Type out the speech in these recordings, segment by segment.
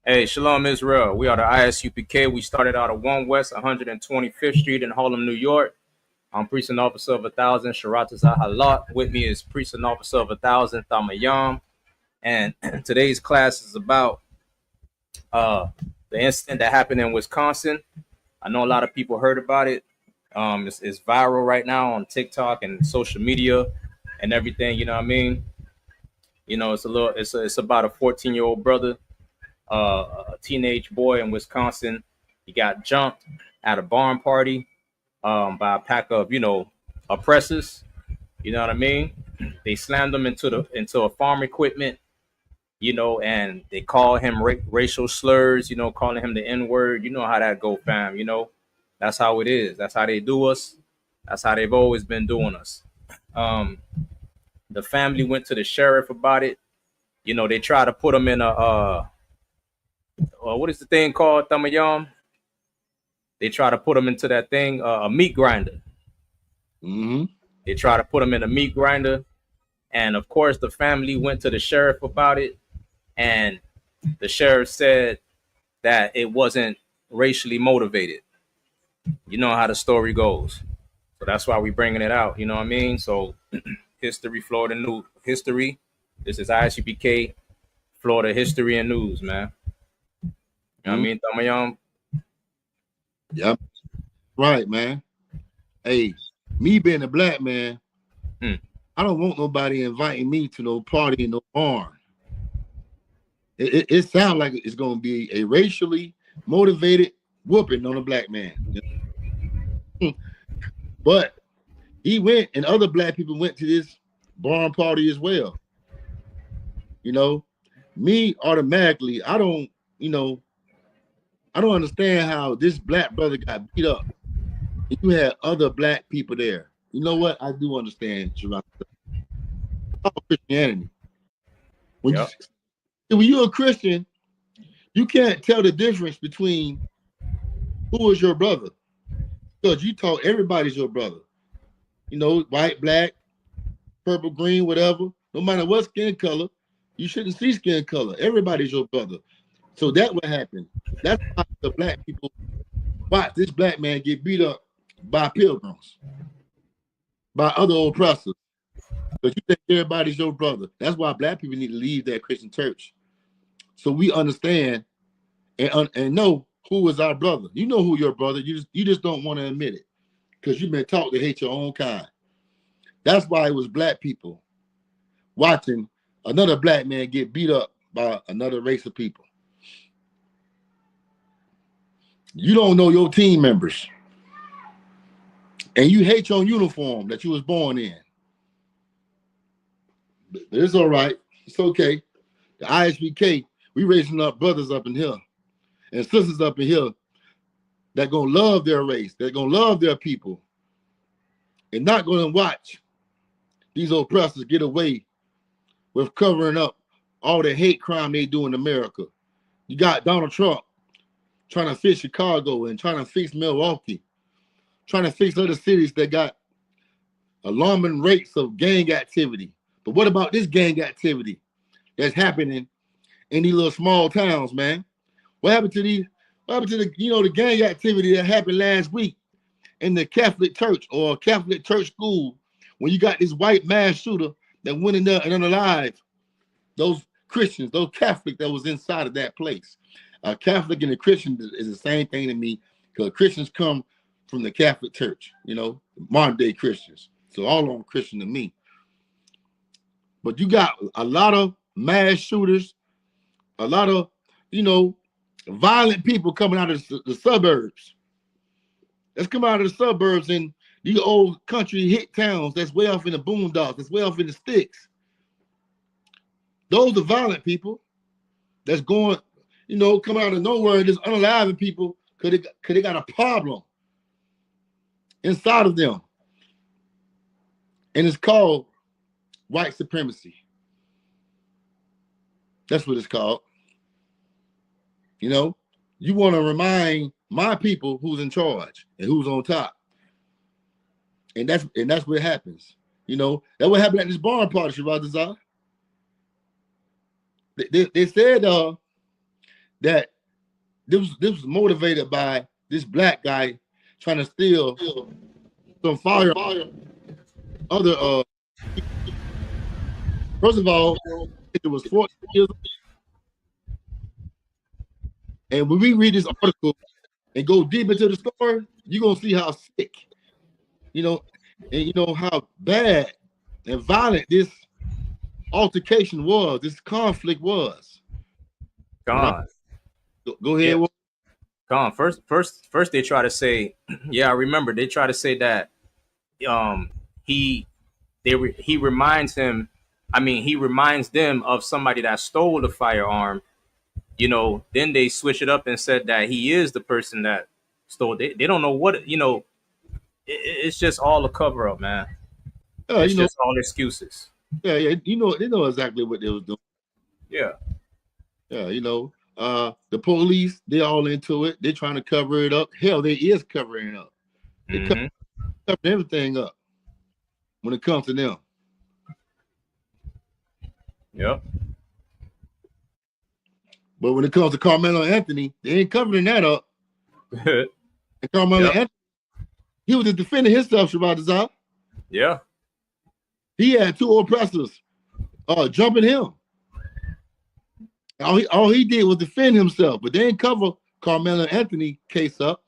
Hey, Shalom Israel. We are the Isupk. We started out at 1 West 125th Street in Harlem, New York. I'm Precinct Officer of 1,000, Sharata Zahalat. With me is Precinct Officer of 1,000, Thamayam. And today's class is about the incident that happened in Wisconsin. I know a lot of people heard about it. It's viral right now on TikTok and social media and everything. You know what I mean? You know, it's about a 14-year-old brother, a teenage boy in Wisconsin. He got jumped at a barn party by a pack of, oppressors. You know what I mean? They slammed him into a farm equipment, and they call him racial slurs, calling him the N word. You know how that go, fam. That's how it is. That's how they do us. That's how they've always been doing us. Um, the family went to the sheriff about it. They try to put him in a what is the thing called, Thamayam? They try to put him into that thing, a meat grinder. Mm-hmm. They try to put him in a meat grinder. And of course, the family went to the sheriff about it. And the sheriff said that it wasn't racially motivated. You know how the story goes. So that's why we're bringing it out. You know what I mean? So history, Florida news, history. This is ISUPK, Florida history and news, man. You know what I mean, Thamayam? Yep. Right, man. Hey, me being a black man, I don't want nobody inviting me to no party in no barn. It sounds like it's going to be a racially motivated whooping on a black man. But he went, and other black people went to this barn party as well. Me automatically, I don't understand how this black brother got beat up. You had other black people there. You know what? I do understand, Christianity. When you're a Christian, you can't tell the difference between who is your brother, because you taught everybody's your brother. White, black, purple, green, whatever. No matter what skin color, you shouldn't see skin color. Everybody's your brother. So that what happened. That's why the black people watch this black man get beat up by pilgrims, by other oppressors. But you think everybody's your brother. That's why black people need to leave that Christian church, so we understand and know who is our brother. You know who your brother. You just don't want to admit it because you've been taught to hate your own kind. That's why it was black people watching another black man get beat up by another race of people. You don't know your team members, and you hate your uniform that you was born in. But it's all right. It's okay. The ISBK, we raising up brothers up in here and sisters up in here that gonna love their race, that gonna love their people, and not gonna watch these oppressors get away with covering up all the hate crime they do in America. You got Donald Trump trying to fix Chicago and trying to fix Milwaukee, trying to fix other cities that got alarming rates of gang activity. But what about this gang activity that's happening in these little small towns, man? What happened to the the gang activity that happened last week in the Catholic church or Catholic church school when you got this white mass shooter that went in there and unalive those Christians, those Catholics that was inside of that place? A Catholic and a Christian is the same thing to me, because Christians come from the Catholic church, modern day Christians. So all of them Christian to me. But you got a lot of mass shooters, a lot of, violent people coming out of the suburbs. Let's come out of the suburbs and these old country hit towns that's way off in the boondocks, that's way off in the sticks. Those are violent people that's going, coming out of nowhere and just unaliving people because they got a problem inside of them. And it's called white supremacy. That's what it's called. You want to remind my people who's in charge and who's on top. And that's what happens. That what happened at this barn party, Shabbat. They said that this was motivated by this black guy trying to steal some fire. Other first of all, it was 14 years old. And when we read this article and go deep into the story, you're gonna see how sick, you know, and you know how bad and violent this altercation was, this conflict was. Gone. Go ahead. Yeah. Gone. First they try to say, yeah, I remember they try to say that he reminds him, I mean, he reminds them of somebody that stole the firearm. You know, then they switch it up and said that he is the person that stole. They don't know what, you know. It's just all a cover up, man. It's just all excuses. Yeah, yeah. You know, they know exactly what they was doing. Yeah. Yeah, you know, the police, they all into it. They're trying to cover it up. Hell, they is covering it up. They cover everything up when it comes to them. Yep. But when it comes to Carmelo Anthony, they ain't covering that up. And Carmelo Anthony, he was just defending himself, Shabbat. Yeah. He had two oppressors jumping him. All he did was defend himself, but they didn't cover Carmelo Anthony case up.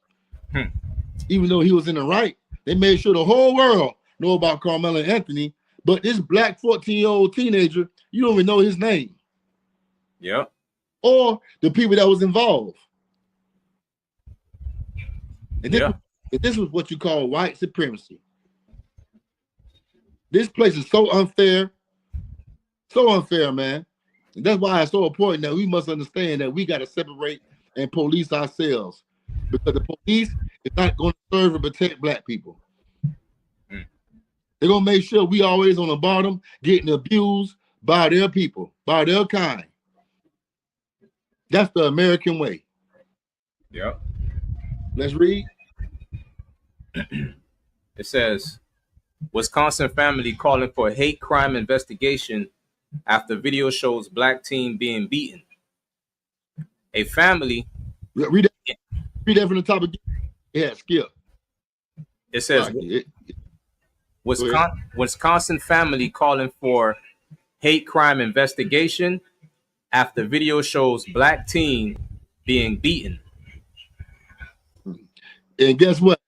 Even though he was in the right, they made sure the whole world know about Carmelo Anthony. But this black 14-year-old teenager, you don't even know his name. Yeah. Or the people that was involved. And this was what you call white supremacy. This place is so unfair, man. And that's why it's so important that we must understand that we got to separate and police ourselves, because the police is not going to serve and protect black people. They're going to make sure we always on the bottom getting abused by their people, by their kind. That's the American way. Yep. Let's read. It says, Wisconsin family calling for hate crime investigation after video shows black teen being beaten. A family. Read that from the top again. Yeah, skip. It says, Wisconsin family calling for hate crime investigation after video shows black teen being beaten. And guess what?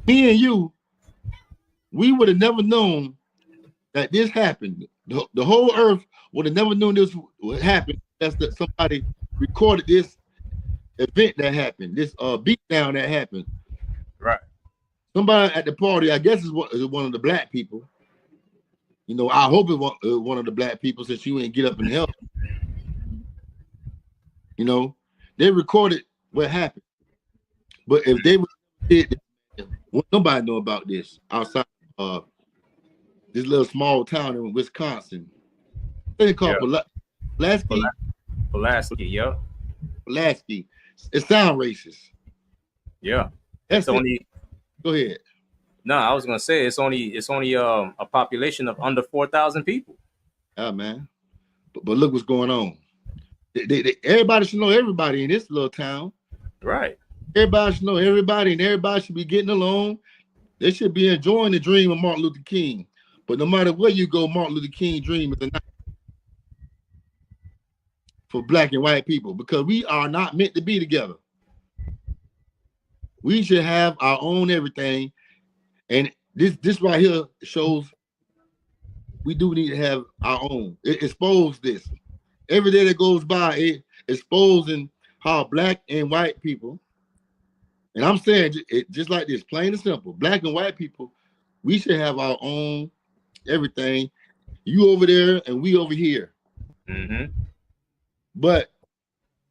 Me and you, we would have never known that this happened. The whole earth would have never known this would happen. That's that somebody recorded this event that happened, this beatdown that happened. Right. Somebody at the party, I guess is one of the black people. You know, I hope it was one of the black people, since you ain't get up and help. You know, they recorded what happened. But if they did, nobody know about this outside this little small town in Wisconsin. They call Pulaski. Pulaski, yeah. Pulaski. It sounds racist. Yeah. That's only. Go ahead. No, I was gonna say it's only a population of under 4,000 people. Yeah, man. But look what's going on. Everybody should know everybody in this little town. Right. Everybody should know everybody, and everybody should be getting along. They should be enjoying the dream of Martin Luther King. But no matter where you go, Martin Luther King dream is a night for black and white people, because we are not meant to be together. We should have our own everything. And this right here shows we do need to have our own. It exposes this. Every day that goes by, it exposing how black and white people, and I'm saying it just like this, plain and simple, black and white people, we should have our own everything. You over there and we over here. But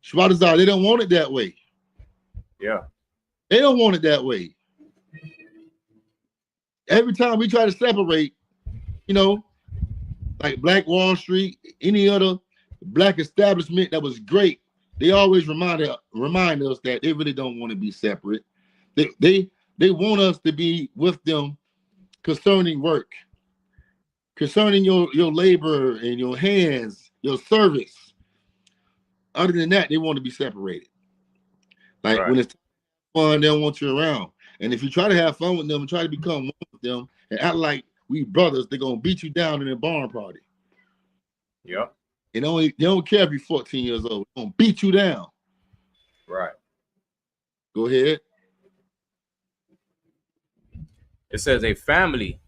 Shwadazar, they don't want it that way. Yeah. They don't want it that way. Every time we try to separate, you know, like Black Wall Street, any other black establishment that was great, they always remind us that they really don't want to be separate. They want us to be with them concerning work, concerning your labor and your hands, your service. Other than that, they want to be separated. Like when Right. it's fun, they don't want you around. And if you try to have fun with them and try to become one with them and act like we brothers, they're gonna beat you down in a barn party. Yep. They don't care if you're 14 years old. They're gonna beat you down. Right. Go ahead. It says a family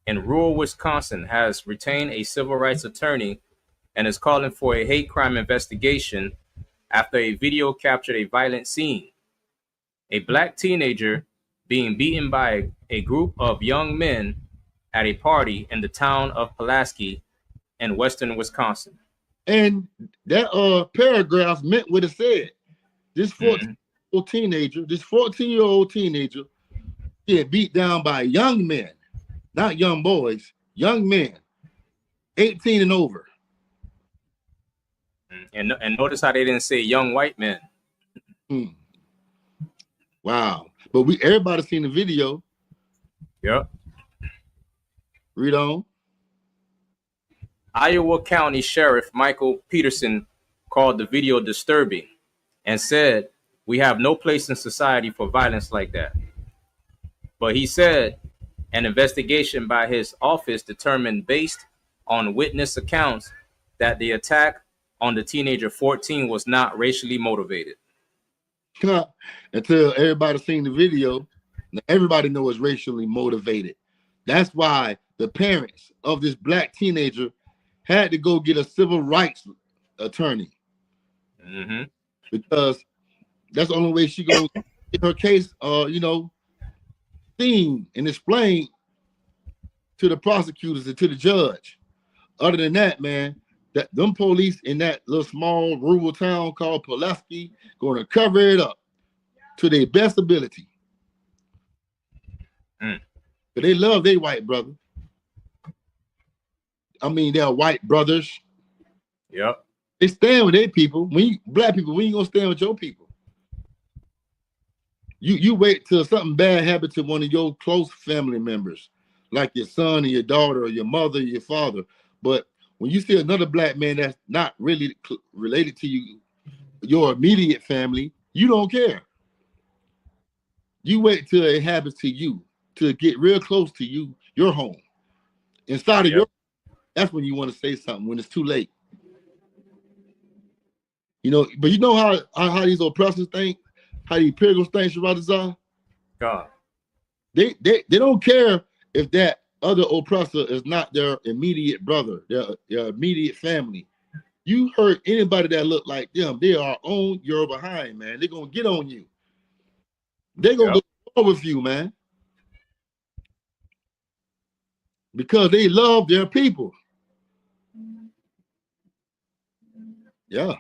in rural Wisconsin has retained a civil rights attorney and is calling for a hate crime investigation after a video captured a violent scene. A black teenager being beaten by a group of young men at a party in the town of Pulaski in western Wisconsin. And that paragraph meant what it said. This 14-year-old teenager get beat down by young men, not young boys, young men, 18 and over. And notice how they didn't say young white men. Wow. But everybody seen the video. Yep. Read on. Iowa County Sheriff Michael Peterson called the video disturbing and said, "We have no place in society for violence like that." But he said an investigation by his office determined, based on witness accounts, that the attack on the teenager 14 was not racially motivated. Until everybody seen the video, everybody knows it's racially motivated. That's why the parents of this black teenager had to go get a civil rights attorney. Because that's the only way she gonna get her case seen and explained to the prosecutors and to the judge. Other than that, man, that them police in that little small rural town called Pulaski going to cover it up to their best ability. But they love their white brother. I mean, they're white brothers. Yep. They stand with their people. Black people, when you gonna stand with your people? You wait till something bad happens to one of your close family members, like your son or your daughter or your mother or your father. But when you see another black man that's not really related to you, your immediate family, you don't care. You wait till it happens to you, to get real close to you, your home. Inside of your, that's when you want to say something, when it's too late. But you know how these oppressors think, how these pilgrims think, Sharatazar? God. They don't care if that other oppressor is not their immediate brother, their immediate family. You hurt anybody that look like them, they are on your behind, man. They're gonna get on you. They're gonna go with you, man. Because they love their people. Yeah.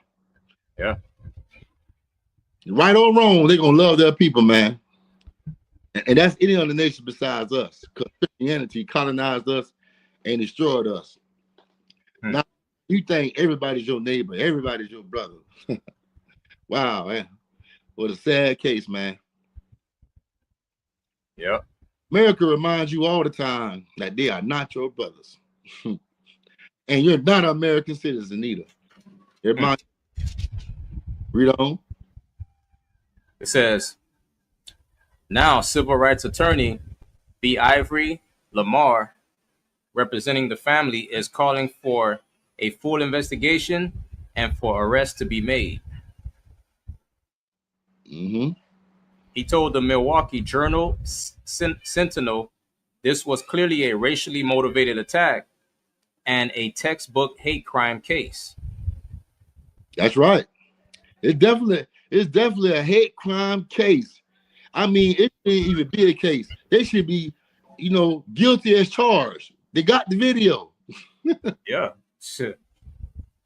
Yeah. Right or wrong, they're gonna love their people, man. And that's any other nation besides us. Because Christianity colonized us and destroyed us. Now you think everybody's your neighbor, everybody's your brother. Wow, man. What a sad case, man. Yep. America reminds you all the time that they are not your brothers. And you're not an American citizen either. Read on. It says, now civil rights attorney B. Ivory Lamar, representing the family, is calling for a full investigation and for arrests to be made. He told the Milwaukee Journal Sentinel this was clearly a racially motivated attack and a textbook hate crime case. That's right. It's definitely a hate crime case. I mean, it shouldn't even be a case. They should be, guilty as charged. They got the video. Yeah. Shit.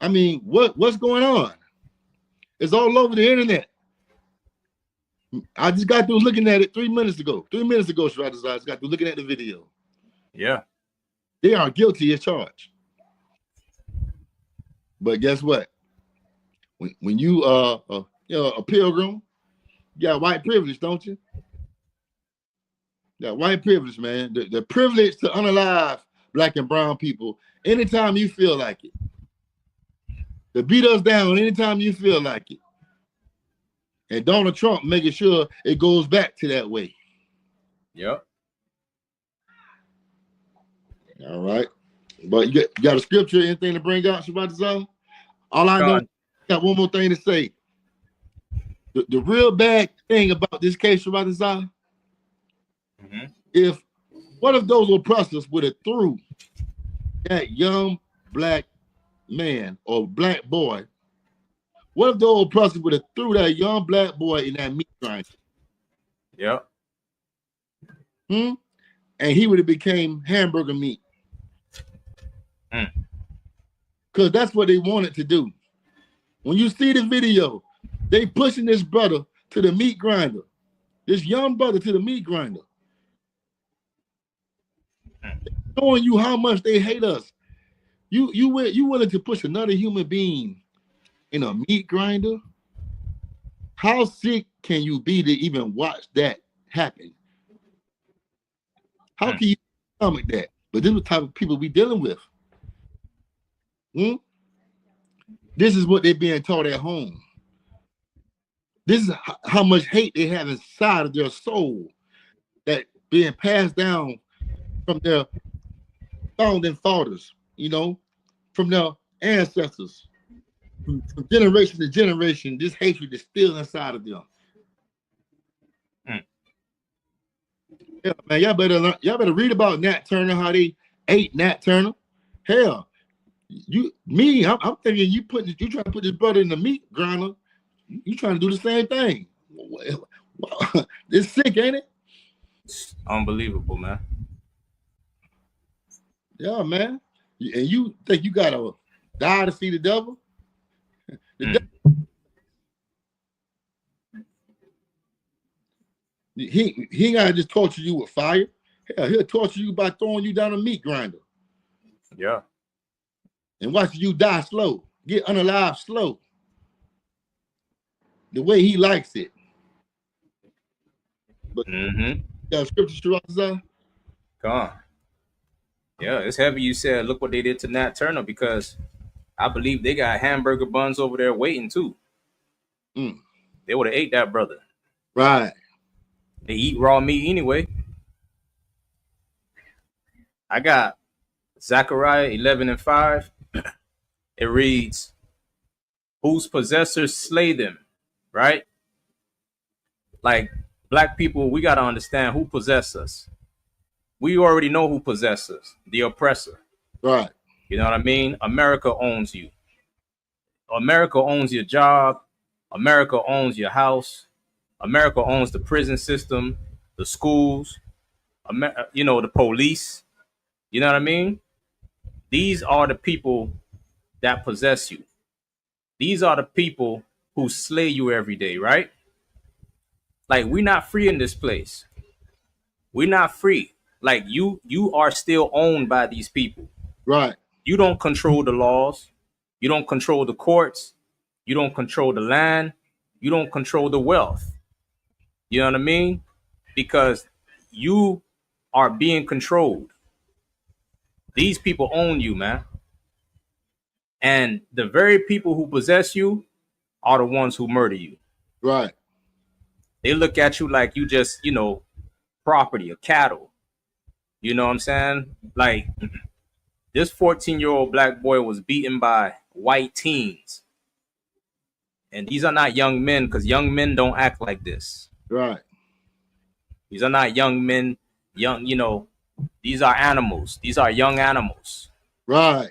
I mean, what's going on? It's all over the internet. I just got through looking at it 3 minutes ago. 3 minutes ago, Sharatazar, I just got through looking at the video. Yeah. They are guilty as charged. But guess what? When you a pilgrim, you got white privilege, don't you? You got white privilege, man. The privilege to unalive black and brown people anytime you feel like it. to beat us down anytime you feel like it. And Donald Trump making sure it goes back to that way. Yep. All right. But you got a scripture, anything to bring out, Shabbat Zah? All I know, got one more thing to say. The real bad thing about this case, Shabbat Zah, what if those oppressors would have threw that young black man or black boy? What if those oppressors would have threw that young black boy in that meat grinder? Yep. And he would have became hamburger meat. Because that's what they wanted to do. When you see the video, they pushing this brother to the meat grinder. This young brother to the meat grinder. Showing you how much they hate us. You willing to push another human being in a meat grinder? How sick can you be to even watch that happen? How can you stomach that? But this is the type of people we dealing with. This is what they're being taught at home. This is how much hate they have inside of their soul that being passed down from their founding fathers, from their ancestors. From generation to generation, this hatred is still inside of them. Yeah, man, y'all better read about Nat Turner, how they ate Nat Turner. Hell, I'm thinking you trying to put this brother in the meat grinder. You trying to do the same thing. It's sick, ain't it? It's unbelievable, man. Yeah, man. And you think you gotta die to see the devil? He ain't gotta just torture you with fire. Hell, he'll torture you by throwing you down a meat grinder. Yeah. And watching you die slow, get unalive slow. The way he likes it. But got scripture, Shabbat? Come on. Yeah, it's heavy you said, look what they did to Nat Turner, because I believe they got hamburger buns over there waiting too. They would have ate that brother. Right. They eat raw meat anyway. I got Zechariah 11:5. It reads, whose possessors slay them, right? Like black people, we got to understand who possess us. We already know who possesses us, the oppressor. Right. You know what I mean? America owns you. America owns your job. America owns your house. America owns the prison system, the schools, the police. You know what I mean? These are the people that possess you. These are the people who slay you every day, right? Like, we're not free in this place. We're not free. Like, you are still owned by these people. Right. You don't control the laws. You don't control the courts. You don't control the land. You don't control the wealth. You know what I mean? Because you are being controlled. These people own you, man. And the very people who possess you are the ones who murder you. Right. They look at you like you just, property or cattle. You know what I'm saying? Like, this 14-year-old black boy was beaten by white teens. And these are not young men, because young men don't act like this. Right. These are not young men, these are animals. These are young animals. Right.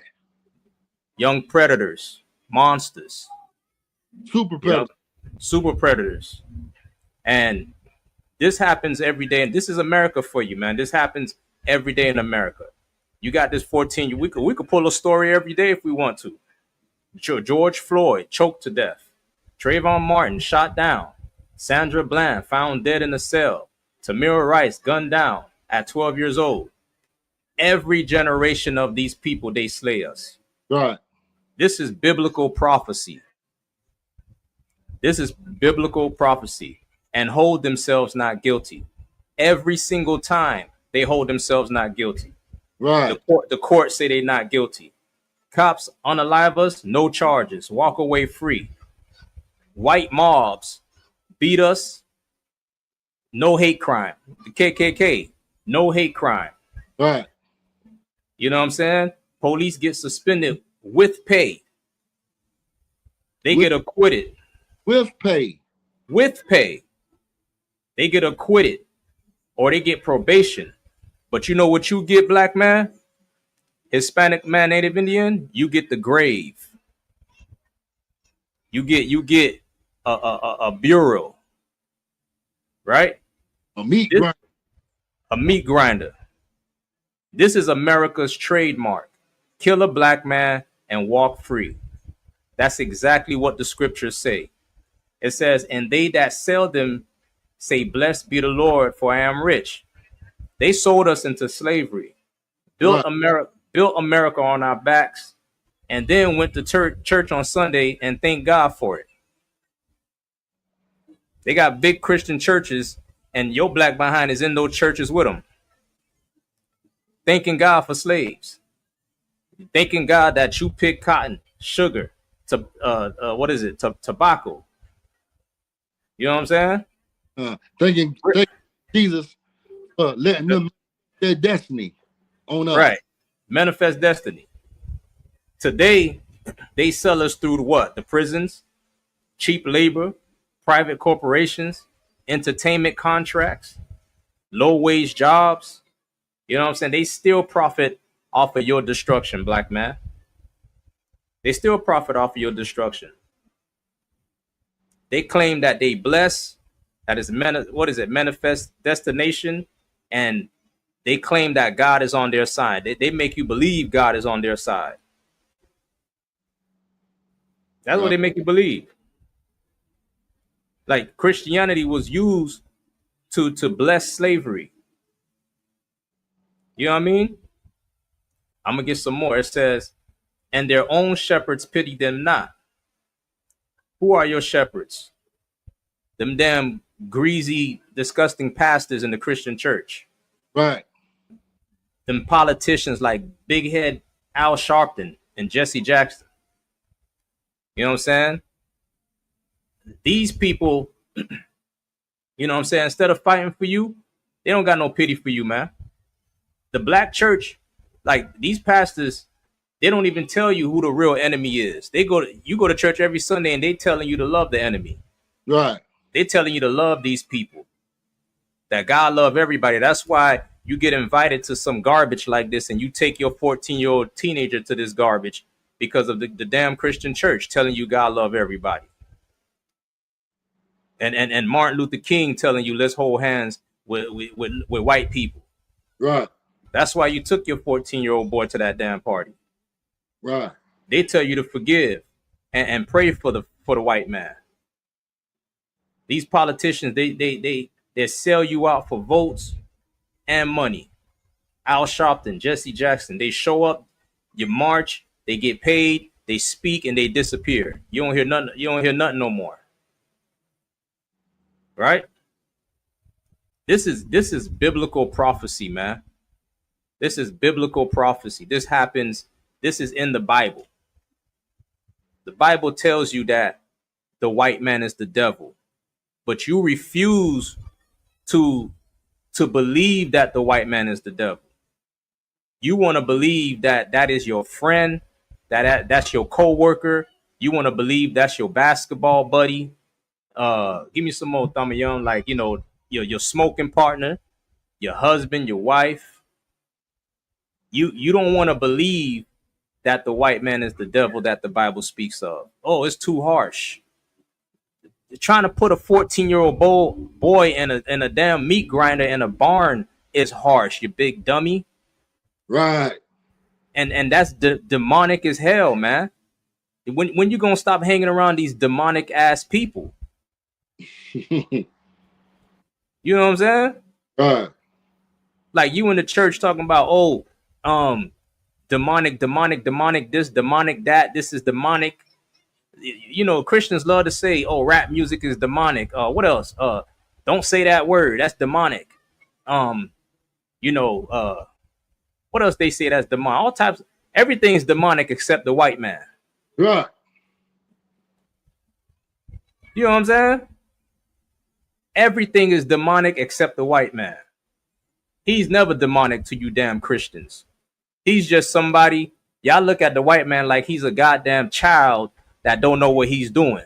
Young predators, monsters. Super predators. Super predators. And this happens every day. And this is America for you, man. This happens every day in America. You got this 14. We could pull a story every day if we want to. George Floyd choked to death. Trayvon Martin shot down. Sandra Bland found dead in a cell. Tamir Rice gunned down at 12 years old. Every generation of these people, they slay us. Right. This is biblical prophecy. This is biblical prophecy. And hold themselves not guilty. Every single time they hold themselves not guilty. Right. The court say they're not guilty. Cops unalive us, no charges. Walk away free. White mobs beat us, no hate crime. The KKK, no hate crime. Right. You know what I'm saying? Police get suspended with pay. They get acquitted. With pay. With pay. They get acquitted or they get probation. But you know what you get, black man? Hispanic man, Native Indian, you get the grave. You get a bureau, right? A meat grinder. A meat grinder. This is America's trademark. Kill a black man and walk free. That's exactly what the scriptures say. It says, and they that sell them say, blessed be the Lord, for I am rich. They sold us into slavery, built America on our backs, and then went to church on Sunday and thank God for it. They got big Christian churches, and your black behind is in those churches with them. Thanking God for slaves. Thanking God that you pick cotton, sugar, tobacco. You know what I'm saying? Thanking Jesus for letting them their destiny on us. Right. Manifest destiny. Today, they sell us through what? The prisons, cheap labor, private corporations, entertainment contracts, low-wage jobs. You know what I'm saying? They still profit off of your destruction, black man. They still profit off of your destruction. They claim that they bless, that is manifest destination, and they claim that God is on their side. They make you believe God is on their side. That's what they make you believe. Like Christianity was used to bless slavery. You know what I mean? I'm gonna get some more. It says, and their own shepherds pity them not. Who are your shepherds? Them damn greasy, disgusting pastors in the Christian church. Right. Them politicians like Big Head Al Sharpton and Jesse Jackson. You know what I'm saying? These people, you know what I'm saying, instead of fighting for you, they don't got no pity for you, man. The black church, like these pastors, they don't even tell you who the real enemy is. You go to church every Sunday and they telling you to love the enemy. Right. They telling you to love these people. That God love everybody. That's why you get invited to some garbage like this and you take your 14-year-old teenager to this garbage because of the damn Christian church telling you God love everybody. And Martin Luther King telling you let's hold hands with white people. Right. That's why you took your 14-year-old boy to that damn party. Right. They tell you to forgive and pray for the white man. These politicians, they sell you out for votes and money. Al Sharpton, Jesse Jackson, they show up, you march, they get paid, they speak, and they disappear. You don't hear nothing. You don't hear nothing no more. Right? This is biblical prophecy, man. This is biblical prophecy. This happens. This is in the Bible. The Bible tells you that the white man is the devil, but you refuse to believe that the white man is the devil. You want to believe that is your friend, that's your co-worker. You want to believe that's your basketball buddy. Give me some more, Thumb Young, like, you know, your smoking partner, your husband, your wife. You don't want to believe that the white man is the devil that the Bible speaks of. Oh, it's too harsh. You're trying to put a 14-year-old boy in a damn meat grinder in a barn is harsh, you big dummy. Right. And that's demonic as hell, man. When you gonna stop hanging around these demonic ass people? You know what I'm saying? Right. Like you in the church talking about, demonic, this, demonic, that, this is demonic. You know, Christians love to say, oh, rap music is demonic. What else? Don't say that word. That's demonic. You know, what else they say that's demonic? All types. Everything is demonic except the white man. Right. You know what I'm saying? Everything is demonic except the white man. He's never demonic to you damn Christians. He's just somebody, y'all look at the white man like he's a goddamn child that don't know what he's doing.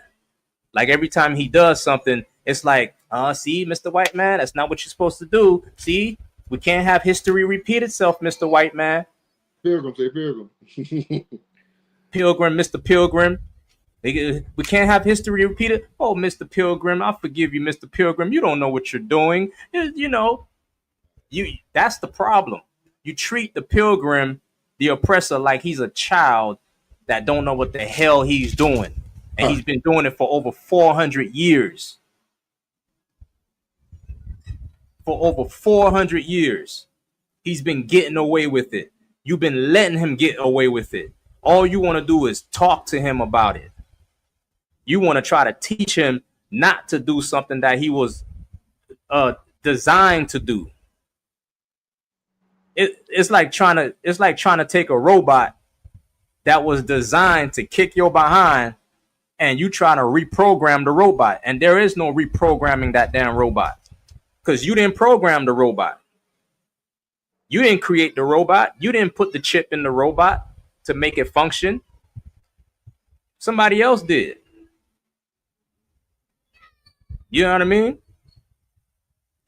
Like every time he does something, it's like, see, Mr. White Man, that's not what you're supposed to do. See, we can't have history repeat itself, Mr. White Man. Pilgrim, say pilgrim. Pilgrim, Mr. Pilgrim. We can't have history repeated. Oh, Mr. Pilgrim, I forgive you, Mr. Pilgrim. You don't know what you're doing. You know, that's the problem. You treat the pilgrim, the oppressor, like he's a child that don't know what the hell he's doing. And he's been doing it for over 400 years. For over 400 years, he's been getting away with it. You've been letting him get away with it. All you want to do is talk to him about it. You want to try to teach him not to do something that he was designed to do. It's like trying to take a robot that was designed to kick your behind, and you trying to reprogram the robot. And there is no reprogramming that damn robot, because you didn't program the robot. You didn't create the robot. You didn't put the chip in the robot to make it function. Somebody else did. You know what I mean?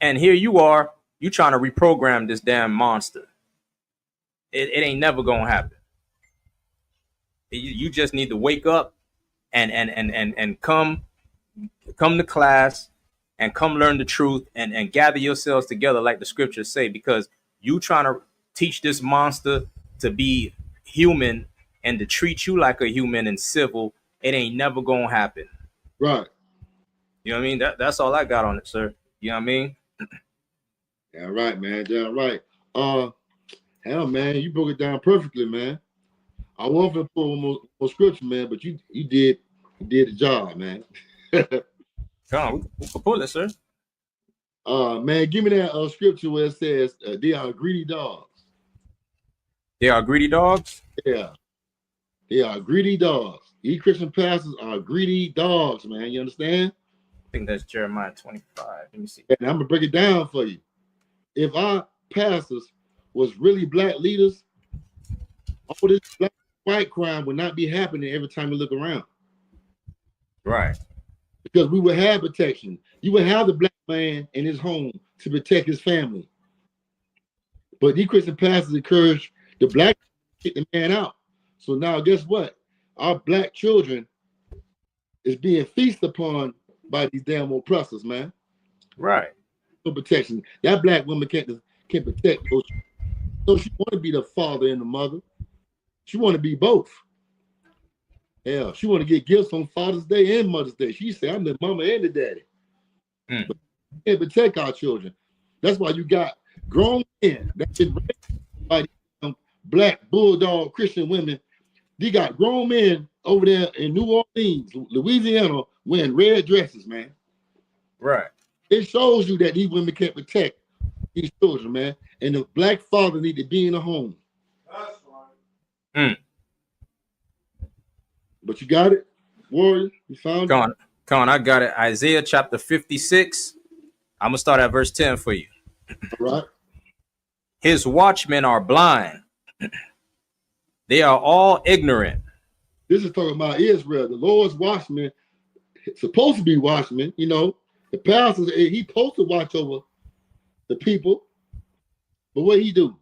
And here you are, you trying to reprogram this damn monster. It ain't never gonna happen. You just need to wake up and come to class and come learn the truth and gather yourselves together like the scriptures say, because you trying to teach this monster to be human and to treat you like a human and civil, it ain't never gonna happen. Right. You know what I mean? That's all I got on it, sir. You know what I mean? Yeah, right, man. Yeah, right. Hell, man, you broke it down perfectly, man. I want to pull more scripture, man, but you did the job, man. Come on, we can pull it, sir. Man, give me that scripture where it says they are greedy dogs. They are greedy dogs? Yeah. They are greedy dogs. These Christian pastors are greedy dogs, man. You understand? I think that's Jeremiah 25. Let me see. And I'm going to break it down for you. If our pastors was really black leaders, all this black white crime would not be happening every time you look around. Right. Because we would have protection. You would have the black man in his home to protect his family. But these Christian pastors encourage the black to get the man out. So now guess what? Our black children is being feasted upon by these damn oppressors, man. Right. No protection. That black woman can't protect those. So she want to be the father and the mother. She want to be both. Yeah, she want to get gifts on Father's Day and Mother's Day. She said, I'm the mama and the daddy. But we can't protect our children. That's why you got grown men that's been raised by black bulldog Christian women. They got grown men over there in New Orleans, Louisiana, wearing red dresses, man. Right. It shows you that these women can't protect these children, man. And the black father need to be in the home. That's right. But you got it, Warrior? You found it? Come on, I got it. Isaiah chapter 56. I'm going to start at verse 10 for you. All right. His watchmen are blind. They are all ignorant. This is talking about Israel. The Lord's watchmen, supposed to be watchmen, you know. The pastor, he's supposed to watch over the people. But what he do?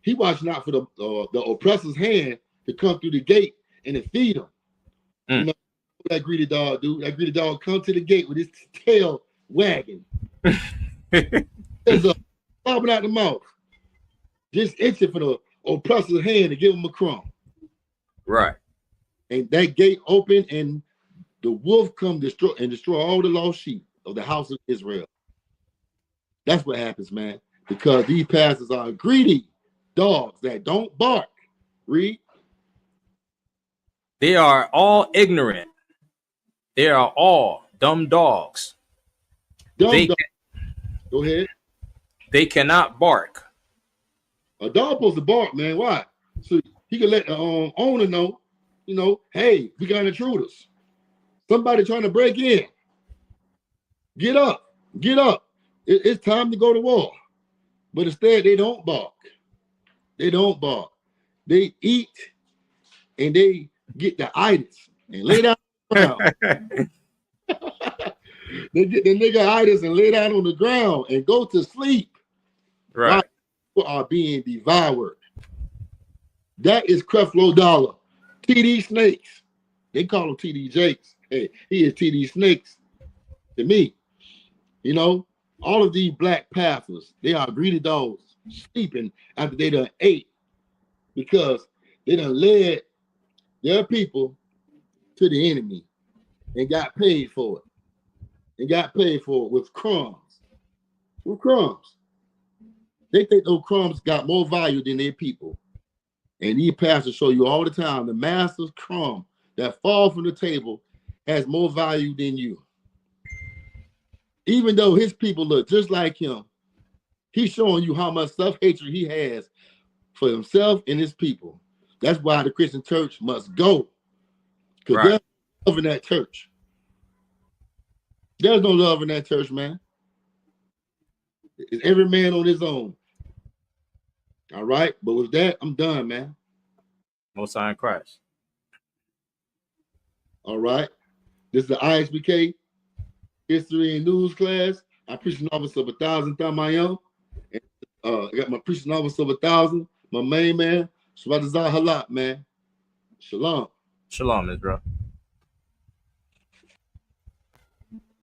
He watching out for the oppressor's hand to come through the gate and to feed them. You know what that greedy dog do? That greedy dog come to the gate with his tail wagging. There's a popping out the mouth. Just itching for the oppressor's hand to give him a crumb. Right. And that gate open and the wolf come destroy all the lost sheep of the house of Israel. That's what happens, man. Because these pastors are greedy dogs that don't bark. Read. They are all ignorant. They are all dumb dogs. Go ahead. They cannot bark. A dog supposed to bark, man. Why? So he could let the owner know, hey, we got intruders. Somebody trying to break in. Get up. It's time to go to war. But instead, they don't bark. They don't bark. They eat and they get the itis and lay down on the ground. They get the nigga itis and lay down on the ground and go to sleep. Right. While people are being devoured. That is Creflo Dollar. TD Snakes. They call him TD Jakes. Hey, he is TD Snakes to me. All of these black panthers, they are greedy dogs sleeping after they done ate because they done led their people to the enemy and got paid for it. With crumbs. With crumbs. They think those crumbs got more value than their people. And these pastors show you all the time the master's crumb that fall from the table has more value than you. Even though his people look just like him, he's showing you how much self-hatred he has for himself and his people. That's why the Christian church must go. Because there's no love in that church. There's no love in that church, man. It's every man on his own. All right? But with that, I'm done, man. Most High in Christ. All right. This is the Isupk History and News class. I preach an officer of 1,000 Tamayam. I got my preaching officer of 1,000, my main man, Shwadazah Halak, man. Shalom. Shalom, Israel.